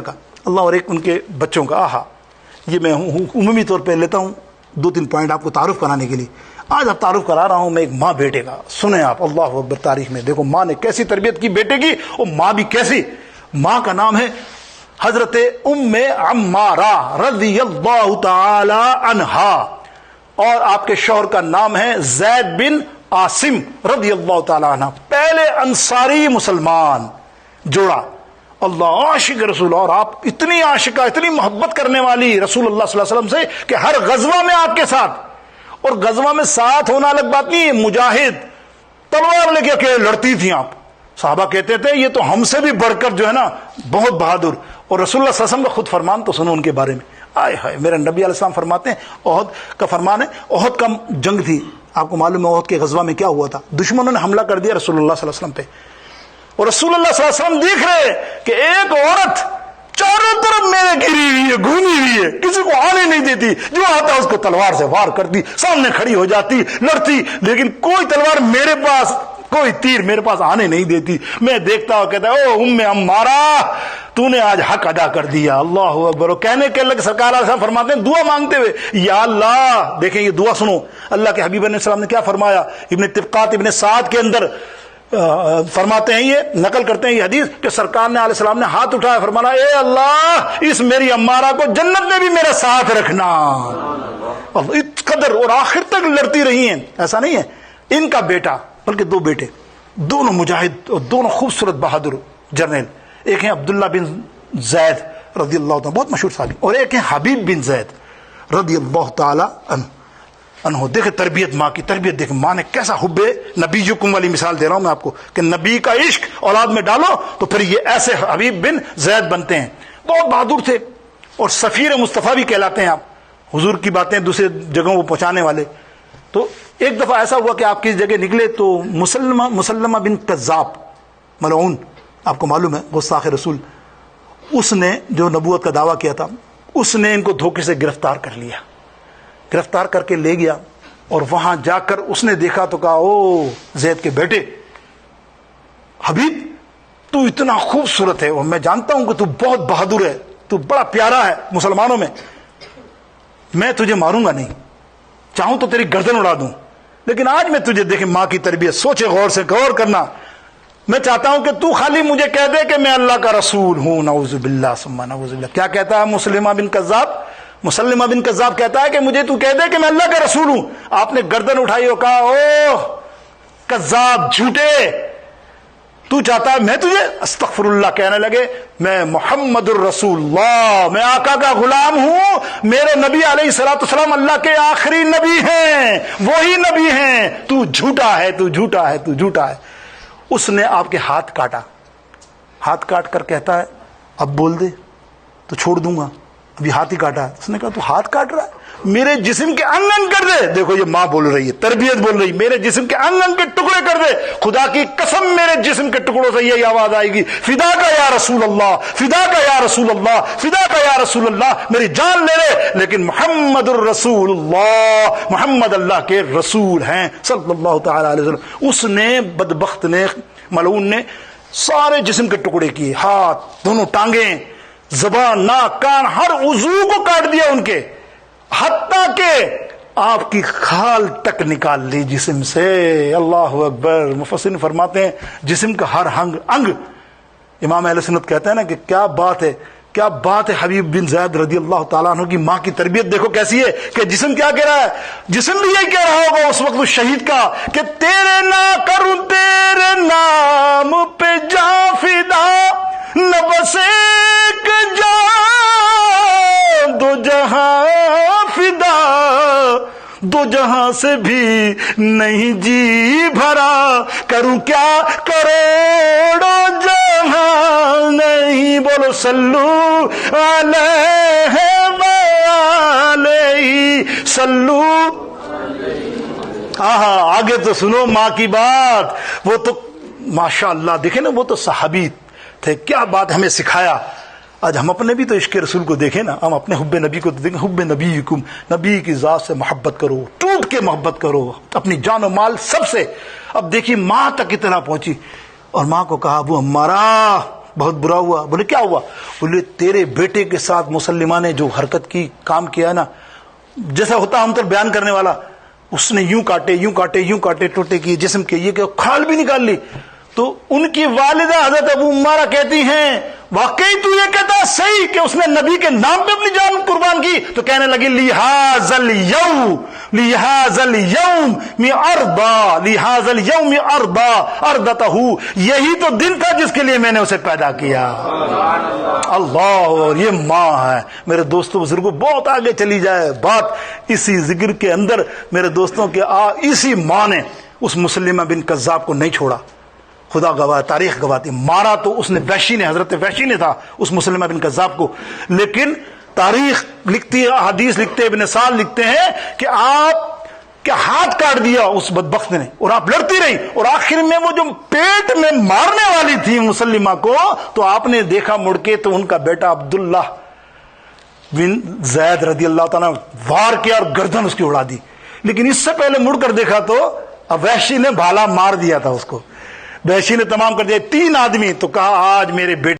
کا اللہ اور ایک ان کے بچوں کا. آہا یہ میں عمومی طور پہ لیتا ہوں 2-3 پوائنٹ آپ کو تعارف کرانے کے لیے. آج آپ تعارف کرا رہا ہوں میں ایک ماں بیٹے کا. سنیں آپ اللہ اکبر. تاریخ میں دیکھو ماں نے کیسی تربیت کی بیٹے کی, اور ماں بھی کیسی. ماں کا نام ہے حضرت ام عمارہ رضی اللہ تعالی عنہا, اور آپ کے شوہر کا نام ہے زید بن عاصم رضی اللہ تعالی عنہ. پہلے انصاری مسلمان جوڑا. اللہ عاشق رسول, اور آپ اتنی عاشقہ اتنی محبت کرنے والی رسول اللہ صلی اللہ علیہ وسلم سے کہ ہر غزوہ میں آپ کے ساتھ. اور غزوہ میں ساتھ ہونا الگ بات نہیں, مجاہد تلوار لے کے اکیلے لڑتی تھیں آپ. صحابہ کہتے تھے یہ تو ہم سے بھی بڑھ کر جو ہے نا بہت بہادر. اور رسول اللہ صلی اللہ علیہ وسلم کا خود فرمان تو سنو ان کے بارے میں. آئے ہائے, میرے نبی علیہ السلام فرماتے ہیں, احد کا فرمان ہے, احد کا جنگ تھی, آپ کو معلوم ہے احد کے غزوہ میں کیا ہوا تھا. دشمنوں نے حملہ کر دیا رسول اللہ صلی اللہ علیہ وسلم پہ, اور رسول اللہ صلی اللہ علیہ وسلم دیکھ رہے کہ ایک عورت چاروں طرف میرے گھری ہوئی ہے, گھومی ہوئی ہے, کسی کو آنے نہیں دیتی, جو آتا اس کو تلوار سے وار کرتی, سامنے کھڑی ہو جاتی, لڑتی, لیکن کوئی تلوار میرے پاس, کوئی تیر میرے پاس آنے نہیں دیتی. میں دیکھتا ہوں کہتا ہے او ام عمارہ تو نے آج حق ادا کر دیا. اللہ اکبر. کہنے کے لگ سرکار علیہ السلام فرماتے ہیں دعا مانگتے ہوئے, یا اللہ, دیکھیں یہ دعا سنو, اللہ کے حبیب علیہ السلام نے کیا فرمایا. ابن طبقات ابن سعد کے اندر فرماتے ہیں, یہ نقل کرتے ہیں یہ حدیث, کہ سرکار نے علیہ السلام نے ہاتھ اٹھایا, فرمایا اے اللہ اس میری عمارہ کو جنت میں بھی میرا ساتھ رکھنا. اس قدر, اور آخر تک لڑتی رہی ہیں. ایسا نہیں ہے ان کا بیٹا, بلکہ 2 بیٹے, دونوں مجاہد اور دونوں خوبصورت بہادر جرنیل. ایک ہیں عبداللہ بن زید رضی اللہ عنہ, بہت مشہور صحابی, اور ایک ہیں حبیب بن زید رضی اللہ تعالی عنہ. دیکھیں تربیت ماں کی, تربیت دیکھیں ماں نے کیسا حب نبیکم والی مثال دے رہا ہوں میں آپ کو, کہ نبی کا عشق اولاد میں ڈالو تو پھر یہ ایسے حبیب بن زید بنتے ہیں. بہت بہادر تھے, اور سفیر مصطفیٰ بھی کہلاتے ہیں آپ, حضور کی باتیں دوسرے جگہوں کو پہنچانے والے. تو ایک دفعہ ایسا ہوا کہ آپ کس جگہ نکلے تو مسلمہ بن کذاب ملعون, آپ کو معلوم ہے گستاخ رسول, اس نے جو نبوت کا دعویٰ کیا تھا, اس نے ان کو دھوکے سے گرفتار کر لیا, گرفتار کر کے لے گیا. اور وہاں جا کر اس نے دیکھا تو کہا او زید کے بیٹے حبیب تو اتنا خوبصورت ہے, اور میں جانتا ہوں کہ تو بہت بہادر ہے, تو بڑا پیارا ہے مسلمانوں میں, میں تجھے ماروں گا نہیں, چاہوں تو تیری گردن اڑا دوں, لیکن آج میں تجھے دیکھیں ماں کی تربیت, سوچے غور سے, غور کرنا, میں چاہتا ہوں کہ تو خالی مجھے کہہ دے کہ میں اللہ کا رسول ہوں. نعوذ باللہ ثم نعوذ باللہ. کیا کہتا ہے مسلمہ بن کذاب کہتا ہے کہ مجھے تو کہہ دے کہ میں اللہ کا رسول ہوں. آپ نے گردن اٹھائی اور کہا او کذاب جھوٹے, تو چاہتا ہے میں تجھے استغفر اللہ کہنے لگے, میں محمد الرسول اللہ, میں آقا کا غلام ہوں, میرے نبی علیہ الصلوۃ والسلام اللہ کے آخری نبی ہیں, وہی نبی ہیں, تو جھوٹا ہے, تو جھوٹا ہے, تو جھوٹا ہے. اس نے آپ کے ہاتھ کاٹا, ہاتھ کاٹ کر کہتا ہے اب بول دے تو چھوڑ دوں گا, ابھی ہاتھ ہی کاٹا ہے. اس نے کہا تو ہاتھ کاٹ رہا ہے, میرے جسم کے انگ انگ کر دے. دیکھو یہ ماں بول رہی ہے, تربیت بول رہی, میرے جسم کے انگ انگ کے ٹکڑے کر دے, خدا کی قسم میرے جسم کے ٹکڑوں سے یہی آواز آئے گی, فدا کا یا رسول اللہ, فدا کا یا رسول اللہ, فدا کا یا رسول اللہ, میری جان لے لے, لیکن محمد الرسول اللہ, محمد اللہ کے رسول ہیں صلی اللہ تعالی علیہ وسلم. اس نے بدبخت نے, ملعون نے سارے جسم کے ٹکڑے کیے, ہاتھ, دونوں ٹانگیں, زبان, ناک, کان, ہر عضو کو کاٹ دیا ان کے, حتیٰ کہ آپ کی کھال تک نکال لی جسم سے. اللہ اکبر. مفسرین فرماتے ہیں جسم کا ہر انگ, امام اہل سنت کہتے ہیں نا کہ کیا بات ہے, کیا بات ہے. حبیب بن زید رضی اللہ تعالیٰ عنہ کی ماں کی تربیت دیکھو کیسی ہے, کہ جسم کیا کہہ رہا ہے, جسم بھی یہی کہہ رہا ہوگا اس وقت اس شہید کا کہ تیرے نہ کروں تیرے نام پہ جاں فدا, نہ بس ایک جان دو جہاں فدا, دو جہاں سے بھی نہیں جی بھرا, کروں کیا کروڑوں جہاں نہیں. بولو صلو علیہ وآلہ صلو. آگے تو سنو ماں کی بات. وہ تو ماشاء اللہ دیکھیں نا, وہ تو صحابی تھے, کیا بات ہمیں سکھایا. آج ہم اپنے بھی تو عشق رسول کو دیکھیں نا, ہم اپنے حب نبی کو دیکھیں, حب نبیکم, نبی کی ذات سے محبت کرو, ٹوٹ کے محبت کرو, اپنی جان و مال سب سے. اب دیکھیے ماں تک اتنا پہنچی, اور ماں کو کہا ابو عمارہ بہت برا ہوا. بولے کیا ہوا؟ بولے تیرے بیٹے کے ساتھ مسلمہ نے جو حرکت کی، کام کیا نا، جیسا ہوتا ہم تو بیان کرنے والا، اس نے یوں کاٹے یوں کاٹے یوں کاٹے، ٹوٹے کی جسم کے، یہ کہ کھال بھی نکال لی. تو ان کی والدہ حضرت ابو عمارہ کہتی ہیں واقعی تو یہ کہتا ہے صحیح کہ اس نے نبی کے نام پہ اپنی جان قربان کی؟ تو کہنے لگی لِهَذَا الْيَوْمِ أَرْضَى لِهَذَا الْيَوْمِ أَرْضَى أَرْضَتَهُ، یہی تو دن تھا جس کے لیے میں نے اسے پیدا کیا. اللہ، اور یہ ماں ہے. میرے دوستوں بزرگوں، بہت آگے چلی جائے بات اسی ذکر کے اندر میرے دوستوں کے اسی ماں نے اس مسلمہ بن کذاب کو نہیں چھوڑا. خدا گواہ، تاریخ گواہتی، مارا تو اس نے وحشی نے، حضرت وحشی نے تھا اس مسلمہ بن کذاب کو. لیکن تاریخ لکھتی ہے، حدیث لکھتے، ابن سعد لکھتے ہیں کہ آپ کے ہاتھ کاٹ دیا اس بدبخت نے، اور آپ لڑتی رہی، اور آخر میں وہ جو پیٹ میں مارنے والی تھی مسلمہ کو، تو آپ نے دیکھا مڑ کے تو ان کا بیٹا عبداللہ بن زید رضی اللہ تعالیٰ وار کیا اور گردن اس کی اڑا دی. لیکن اس سے پہلے مڑ کر دیکھا تو وحشی نے بھالا مار دیا تھا اس کو. وحشی نے تمام کر دیا. 3 آدمی. تو کہا آج میرے بیٹے